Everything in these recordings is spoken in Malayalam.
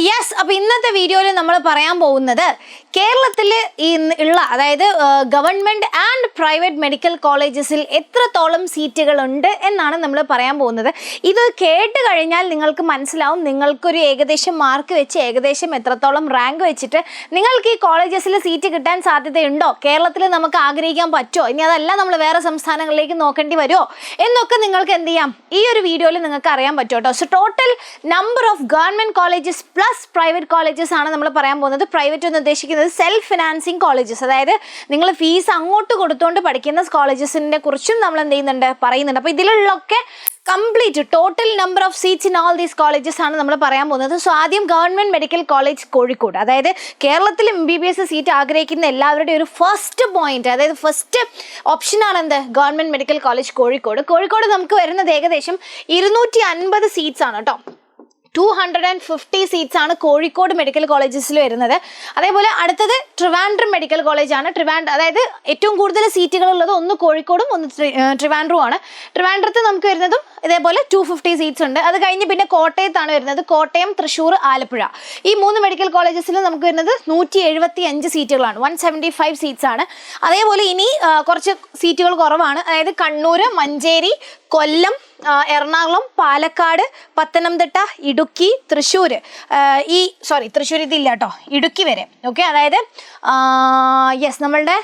യെസ്. അപ്പോൾ ഇന്നത്തെ വീഡിയോയിൽ നമ്മൾ പറയാൻ പോകുന്നത് കേരളത്തിൽ ഉള്ള അതായത് ഗവൺമെൻറ് ആൻഡ് പ്രൈവറ്റ് മെഡിക്കൽ കോളേജസിൽ എത്രത്തോളം സീറ്റുകളുണ്ട് എന്നാണ് നമ്മൾ പറയാൻ പോകുന്നത്. ഇത് കേട്ട് കഴിഞ്ഞാൽ നിങ്ങൾക്ക് മനസ്സിലാവും, നിങ്ങൾക്കൊരു ഏകദേശം മാർക്ക് വെച്ച് ഏകദേശം എത്രത്തോളം റാങ്ക് വെച്ചിട്ട് നിങ്ങൾക്ക് ഈ കോളേജസിൽ സീറ്റ് കിട്ടാൻ സാധ്യതയുണ്ടോ, കേരളത്തിൽ നമുക്ക് ആഗ്രഹിക്കാൻ പറ്റുമോ, ഇനി അതല്ല നമ്മൾ വേറെ സംസ്ഥാനങ്ങളിലേക്ക് നോക്കേണ്ടി വരുമോ എന്നൊക്കെ നിങ്ങൾക്ക് എന്ത് ചെയ്യാം, ഈ ഒരു വീഡിയോയിൽ നിങ്ങൾക്ക് അറിയാൻ പറ്റും കേട്ടോ. So total number of government colleges plus private colleges ആണ് നമ്മൾ പറയാൻ പോകുന്നത്. പ്രൈവറ്റ് എന്ന് ഉദ്ദേശിക്കുന്നത് സെൽഫ് ഫിനാൻസിങ് കോളേജസ്, അതായത് നിങ്ങൾ ഫീസ് അങ്ങോട്ട് കൊടുത്തുകൊണ്ട് പഠിക്കുന്ന കോളേജസിനെ കുറിച്ചും നമ്മൾ എന്ത് ചെയ്യുന്നുണ്ട്, പറയുന്നുണ്ട്. അപ്പോൾ ഇതിലുള്ളൊക്കെ complete total number of seats in all these colleges ആണ് നമ്മൾ പറയാൻ പോകുന്നത്. സോ ആദ്യം ഗവൺമെൻറ് മെഡിക്കൽ കോളേജ് കോഴിക്കോട്, അതായത് കേരളത്തിൽ MBBS സീറ്റ് ആഗ്രഹിക്കുന്ന എല്ലാവരുടെയും ഒരു ഫസ്റ്റ് പോയിന്റ്, അതായത് ഫസ്റ്റ് ഓപ്ഷനാണ് എന്ത്, government medical college Kozhikode. Kozhikode നമുക്ക് വരുന്നത് ഏകദേശം 250 സീറ്റ്സ് ആണ് കേട്ടോ. 250 സീറ്റ്സ് ആണ് കോഴിക്കോട് മെഡിക്കൽ കോളേജസിൽ വരുന്നത്. അതേപോലെ അടുത്തത് ട്രിവാൻഡ്രം മെഡിക്കൽ കോളേജാണ്. അതായത് ഏറ്റവും കൂടുതൽ സീറ്റുകൾ ഉള്ളത് ഒന്ന് കോഴിക്കോടും ഒന്ന് ട്രിവാൻഡ്രവും ആണ്. ട്രിവാൻഡ്രത്ത് നമുക്ക് വരുന്നതും ഇതേപോലെ 250 സീറ്റ്സ് ഉണ്ട്. അത് കഴിഞ്ഞ് പിന്നെ കോട്ടയത്താണ് വരുന്നത്, കോട്ടയം, തൃശ്ശൂർ, ആലപ്പുഴ. ഈ 3 മെഡിക്കൽ കോളേജസിൽ നമുക്ക് വരുന്നത് 175 സീറ്റുകളാണ്, 175 സീറ്റ്സ് ആണ്. അതേപോലെ ഇനി കുറച്ച് സീറ്റുകൾ കുറവാണ്, അതായത് കണ്ണൂർ, മഞ്ചേരി, കൊല്ലം, എറണാകുളം, പാലക്കാട്, പത്തനംതിട്ട, ഇടുക്കി, തൃശ്ശൂർ, തൃശ്ശൂർ ഇതില്ല കേട്ടോ, ഇടുക്കി വരെ. ഓക്കെ, അതായത് യെസ് നമ്മളുടെ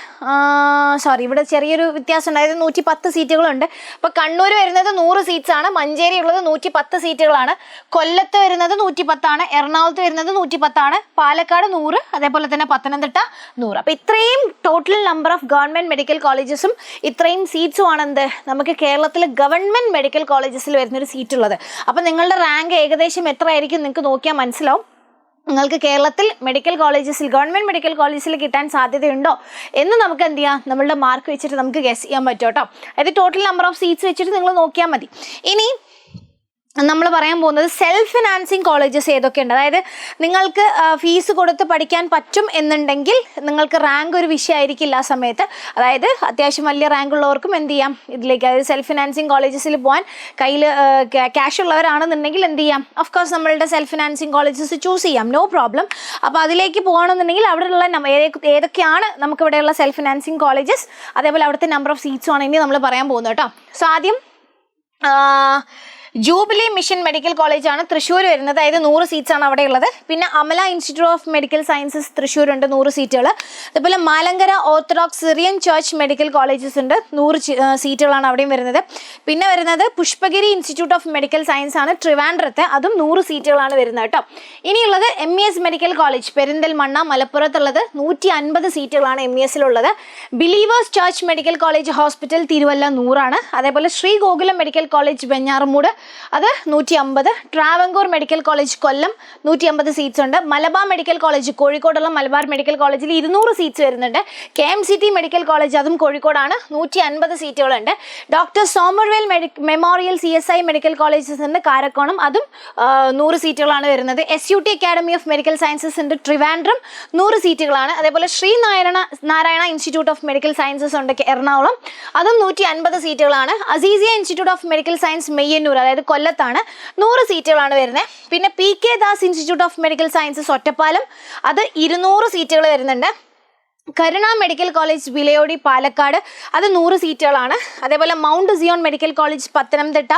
ഇവിടെ ചെറിയൊരു വ്യത്യാസം ഉണ്ട്, അതായത് 110 സീറ്റുകളുണ്ട്. അപ്പോൾ കണ്ണൂർ വരുന്നത് 100 സീറ്റ്സ് ആണ്, മഞ്ചേരി ഉള്ളത് 110 സീറ്റുകളാണ്, കൊല്ലത്ത് വരുന്നത് 110 ആണ്, എറണാകുളത്ത് വരുന്നത് 110 ആണ്, പാലക്കാട് 100, അതേപോലെ തന്നെ പത്തനംതിട്ട 100. അപ്പോൾ ഇത്രയും total number of government medical കോളേജസും ഇത്രയും സീറ്റ്സും ആണ് എന്ത്, നമുക്ക് കേരളത്തിൽ ഗവൺമെൻറ് മെഡിക്കൽ കോളേജസിൽ വരുന്നൊരു സീറ്റ് ഉള്ളത്. അപ്പം നിങ്ങളുടെ റാങ്ക് ഏകദേശം എത്ര ആയിരിക്കും നിങ്ങൾക്ക് നോക്കിയാൽ മനസ്സിലാവും. നിങ്ങൾക്ക് കേരളത്തിൽ മെഡിക്കൽ കോളേജസിൽ ഗവൺമെൻറ് മെഡിക്കൽ കോളേജിൽ കിട്ടാൻ സാധ്യതയുണ്ടോ എന്ന് നമുക്ക് എന്ത് ചെയ്യാം, നമ്മളുടെ മാർക്ക് വെച്ചിട്ട് നമുക്ക് ഗസ് ചെയ്യാൻ പറ്റും കേട്ടോ. അതായത് ടോട്ടൽ നമ്പർ ഓഫ് സീറ്റ്സ് വെച്ചിട്ട് നിങ്ങൾ നോക്കിയാൽ മതി. ഇനി നമ്മൾ പറയാൻ പോകുന്നത് സെൽഫ് ഫിനാൻസിങ് കോളേജസ് ഏതൊക്കെയുണ്ട്, അതായത് നിങ്ങൾക്ക് ഫീസ് കൊടുത്ത് പഠിക്കാൻ പറ്റും എന്നുണ്ടെങ്കിൽ നിങ്ങൾക്ക് റാങ്ക് ഒരു വിഷയമായിരിക്കില്ല ആ സമയത്ത്. അതായത് അത്യാവശ്യം വലിയ റാങ്ക് ഉള്ളവർക്കും എന്ത് ചെയ്യാം, ഇതിലേക്ക് അതായത് സെൽഫ് ഫിനാൻസിങ് കോളേജസിൽ പോകാൻ കയ്യിൽ ക്യാഷ് ഉള്ളവരാണെന്നുണ്ടെങ്കിൽ എന്ത് ചെയ്യാം, ഓഫ്കോഴ്സ് നമ്മളുടെ സെൽഫ് ഫിനാൻസിങ് കോളേജസ് ചൂസ് ചെയ്യാം, നോ പ്രോബ്ലം. അപ്പോൾ അതിലേക്ക് പോകണമെന്നുണ്ടെങ്കിൽ അവിടെയുള്ള ഏതൊക്കെയാണ് നമുക്കിവിടെയുള്ള സെൽഫ് ഫിനാൻസിങ് കോളേജസ്, അതേപോലെ അവിടുത്തെ നമ്പർ ഓഫ് സീറ്റ്സും ആണ് ഇനി നമ്മൾ പറയാൻ പോകുന്നത് കേട്ടോ. സോ ആദ്യം ജൂബിലി മിഷൻ മെഡിക്കൽ കോളേജാണ് തൃശ്ശൂർ വരുന്നത്, അതായത് 100 സീറ്റ്സ് ആണ് അവിടെ ഉള്ളത്. പിന്നെ Amala Institute of Medical Sciences തൃശ്ശൂരുണ്ട്, 100 സീറ്റുകൾ. അതുപോലെ Malankara Orthodox Syrian Church medical colleges ഉണ്ട്, 100 സീറ്റുകളാണ് അവിടെയും വരുന്നത്. പിന്നെ വരുന്നത് Pushpagiri Institute of Medical Science ആണ് ട്രിവാൻഡ്രത്ത്, അതും 100 സീറ്റുകളാണ് വരുന്നത് കേട്ടോ. ഇനിയുള്ളത് MES മെഡിക്കൽ കോളേജ് പെരിന്തൽമണ്ണ മലപ്പുറത്തുള്ളത്, 150 സീറ്റുകളാണ് MESലുള്ളത്. Believers Church medical college hospital Thiruvalla 100 ആണ്. അതേപോലെ ശ്രീ ഗോകുലം മെഡിക്കൽ കോളേജ് വെഞ്ഞാറമൂട്, അത് 150. Travancore medical college Kollam 150 seats ഉണ്ട്. മലബാർ മെഡിക്കൽ കോളേജ് കോഴിക്കോടുള്ള മലബാർ മെഡിക്കൽ കോളേജിൽ 200 സീറ്റ്സ് വരുന്നുണ്ട്. KMCT മെഡിക്കൽ കോളേജ് അതും കോഴിക്കോടാണ്, 150 സീറ്റുകളുണ്ട്. Doctor Somervell Memorial CSI medical colleges ഉണ്ട് കാരക്കോണം, അതും 100 സീറ്റുകളാണ് വരുന്നത്. SUT Academy of Medical Sciences ഉണ്ട് ട്രിവാൻഡ്രം, 100 സീറ്റുകളാണ്. അതേപോലെ Shri Narayana Institute of Medical Sciences ഉണ്ട് എറണാകുളം, അതും 150 സീറ്റുകളാണ്. Azeezia Institute of Medical Science Meeyannoor, അതായത് കൊല്ലത്താണ്, 100 സീറ്റുകളാണ് വരുന്നത്. പിന്നെ PK Das Institute of Medical Sciences Ottapalam, അത് 200 സീറ്റുകൾ വരുന്നുണ്ട്. കരുണ മെഡിക്കൽ കോളേജ് വിലയോടി പാലക്കാട്, അത് 100 സീറ്റുകളാണ്. അതേപോലെ mount Zion medical college Pathanamthitta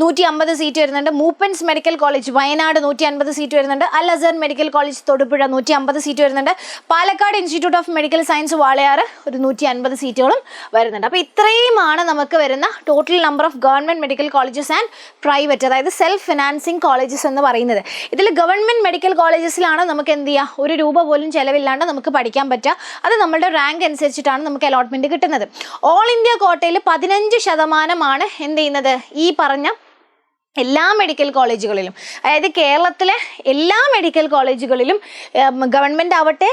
150 seat വരുന്നുണ്ട്. Moopens medical college Wayanad 150 seat വരുന്നുണ്ട്. Al Azhar medical college Thodupuzha 150 seat വരുന്നുണ്ട്. Palakkad Institute of Medical Science Walayar ഒരു 150 സീറ്റുകളും വരുന്നുണ്ട്. അപ്പോൾ ഇത്രയുമാണ് നമുക്ക് വരുന്ന total number of government medical colleges and private, അതായത് സെൽഫ് ഫിനാൻസിങ് കോളേജസ് എന്ന് പറയുന്നത്. ഇതിൽ ഗവൺമെൻറ് മെഡിക്കൽ കോളേജസിലാണ് നമുക്ക് എന്ത് ചെയ്യുക, 1 രൂപ പോലും ചിലവില്ലാണ്ട് നമുക്ക് പഠിക്കാൻ പറ്റുക. അത് നമ്മളുടെ റാങ്ക് അനുസരിച്ചിട്ടാണ് നമുക്ക് അലോട്ട്മെൻറ്റ് കിട്ടുന്നത്. ഓൾ ഇന്ത്യ കോട്ടയിൽ 15% എന്ത് ചെയ്യുന്നത്, ഈ പറഞ്ഞ എല്ലാ മെഡിക്കൽ കോളേജുകളിലും, അതായത് കേരളത്തിലെ എല്ലാ മെഡിക്കൽ കോളേജുകളിലും ഗവൺമെൻറ് ആവട്ടെ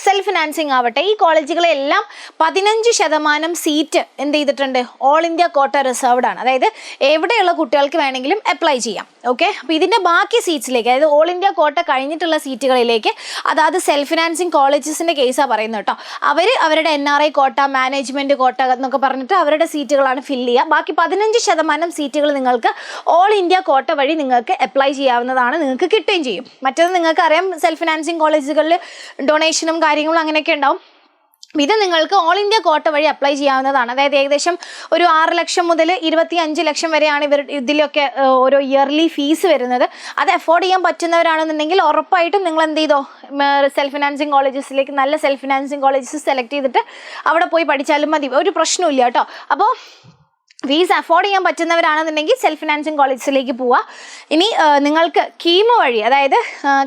സെൽഫ് ഫിനാൻസിങ് ആവട്ടെ, ഈ കോളേജുകളെല്ലാം 15% സീറ്റ് എന്ത് ചെയ്തിട്ടുണ്ട്, ഓൾ ഇന്ത്യ കോട്ട റിസർവ്ഡ് ആണ്. അതായത് എവിടെയുള്ള കുട്ടികൾക്ക് വേണമെങ്കിലും അപ്ലൈ ചെയ്യാം. ഓക്കെ, അപ്പോൾ ഇതിൻ്റെ ബാക്കി സീറ്റ്സിലേക്ക്, അതായത് ഓൾ ഇന്ത്യ കോട്ട കഴിഞ്ഞിട്ടുള്ള സീറ്റുകളിലേക്ക് അതായത് സെൽഫ് ഫിനാൻസിങ് കോളേജസിൻ്റെ കേസാണ് പറയുന്നത് കേട്ടോ. അവരുടെ NRI കോട്ട, മാനേജ്മെൻറ്റ് കോട്ട എന്നൊക്കെ പറഞ്ഞിട്ട് അവരുടെ സീറ്റുകളാണ് ഫില്ല് ചെയ്യുക. ബാക്കി 15% സീറ്റുകൾ നിങ്ങൾക്ക് ഓൾ ഇന്ത്യ കോട്ട വഴി നിങ്ങൾക്ക് അപ്ലൈ ചെയ്യാവുന്നതാണ്, നിങ്ങൾക്ക് കിട്ടുകയും ചെയ്യും. മറ്റേത് നിങ്ങൾക്ക് അറിയാം, സെൽഫ് ഫിനാൻസിങ് കോളേജുകളിൽ ഡൊണേഷനും കാര്യങ്ങളും അങ്ങനെയൊക്കെ ഉണ്ടാവും. ഇത് നിങ്ങൾക്ക് ഓൾ ഇന്ത്യ കോട്ട വഴി അപ്ലൈ ചെയ്യാവുന്നതാണ്. അതായത് ഏകദേശം ഒരു 6 ലക്ഷം മുതൽ 25 ലക്ഷം വരെയാണ് ഇതിലൊക്കെ ഓരോ ഇയർലി ഫീസ് വരുന്നത്. അത് അഫോർഡ് ചെയ്യാൻ പറ്റുന്നവരാണെന്നുണ്ടെങ്കിൽ ഉറപ്പായിട്ടും നിങ്ങൾ എന്ത് ചെയ്തോ, സെൽഫ് ഫിനാൻസിങ് കോളേജസിലേക്ക്, നല്ല സെൽഫ് ഫിനാൻസിങ് കോളേജസ് സെലക്ട് ചെയ്തിട്ട് അവിടെ പോയി പഠിച്ചാലും മതി, ഒരു പ്രശ്നമില്ല കേട്ടോ. അപ്പോൾ ഫീസ് അഫോർഡ് ചെയ്യാൻ പറ്റുന്നവരാണെന്നുണ്ടെങ്കിൽ സെൽഫ് ഫിനാൻസിങ് കോളേജസിലേക്ക് പോവുക. ഇനി നിങ്ങൾക്ക് കീമോ വഴി, അതായത്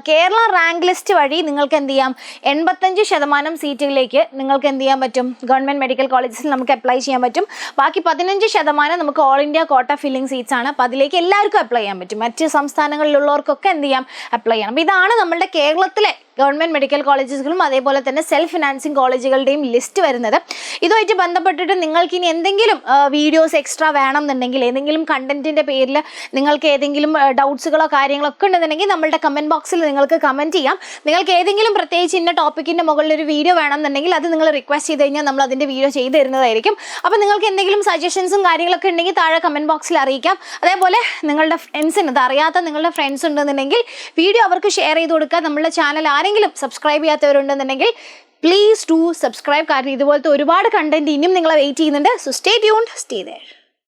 കേരള റാങ്ക് ലിസ്റ്റ് വഴി നിങ്ങൾക്ക് എന്ത് ചെയ്യാം, 85% സീറ്റുകളിലേക്ക് നിങ്ങൾക്ക് എന്ത് ചെയ്യാൻ പറ്റും, ഗവൺമെൻറ് മെഡിക്കൽ കോളേജസിൽ നമുക്ക് അപ്ലൈ ചെയ്യാൻ പറ്റും. ബാക്കി 15% നമുക്ക് ഓൾ ഇന്ത്യ കോട്ട ഫില്ലിംഗ് സീറ്റ്സ് ആണ്. അപ്പോൾ അതിലേക്ക് എല്ലാവർക്കും അപ്ലൈ ചെയ്യാൻ പറ്റും. മറ്റ് സംസ്ഥാനങ്ങളിലുള്ളവർക്കൊക്കെ എന്ത് ചെയ്യാം, അപ്ലൈ ചെയ്യണം. അപ്പോൾ ഇതാണ് നമ്മുടെ കേരളത്തിലെ ഗവൺമെൻറ് മെഡിക്കൽ കോളേജസുകളും അതേപോലെ തന്നെ സെൽഫ് ഫിനാൻസിങ് കോളേജുകളുടെയും ലിസ്റ്റ് വരുന്നത്. ഇതുമായിട്ട് ബന്ധപ്പെട്ടിട്ട് നിങ്ങൾക്ക് ഇനി എന്തെങ്കിലും വീഡിയോസ് എക്സ്ട്രാ വേണമെന്നുണ്ടെങ്കിൽ, ഏതെങ്കിലും കണ്ടന്റിൻ്റെ പേരിൽ നിങ്ങൾക്ക് ഏതെങ്കിലും ഡൗട്ട്സുകളോ കാര്യങ്ങളൊക്കെ ഉണ്ടെന്നുണ്ടെങ്കിൽ നമ്മളുടെ കമൻറ്റ് ബോക്സിൽ നിങ്ങൾക്ക് കമൻറ്റ് ചെയ്യാം. നിങ്ങൾക്ക് ഏതെങ്കിലും പ്രത്യേകിച്ച് ഇന്ന ടോപ്പിക്കിൻ്റെ മുകളിൽ ഒരു വീഡിയോ വേണമെന്നുണ്ടെങ്കിൽ അത് നിങ്ങൾ റിക്വസ്റ്റ് ചെയ്ത് കഴിഞ്ഞാൽ നമ്മൾ അതിൻ്റെ വീഡിയോ ചെയ്ത് തരുന്നതായിരിക്കും. അപ്പോൾ നിങ്ങൾക്ക് എന്തെങ്കിലും സജഷൻസും കാര്യങ്ങളൊക്കെ ഉണ്ടെങ്കിൽ താഴെ കമൻറ്റ് ബോക്സിൽ അറിയിക്കാം. അതേപോലെ നിങ്ങളുടെ ഫ്രണ്ട്സിന്, ഇത് അറിയാത്ത നിങ്ങളുടെ ഫ്രണ്ട്സ് ഉണ്ടെന്നുണ്ടെങ്കിൽ വീഡിയോ അവർക്ക് ഷെയർ ചെയ്ത് കൊടുക്കുക. നമ്മുടെ ചാനൽ ആരെങ്കിലും സബ്സ്ക്രൈബ് ചെയ്യാത്തവരുണ്ടെന്നുണ്ടെങ്കിൽ പ്ലീസ് ഡു സബ്സ്ക്രൈബ്. കാരണം ഇതുപോലത്തെ ഒരുപാട് കണ്ടന്റ് ഇനിയും നിങ്ങളെ വെയിറ്റ് ചെയ്യുന്നുണ്ട്. So stay tuned, stay there.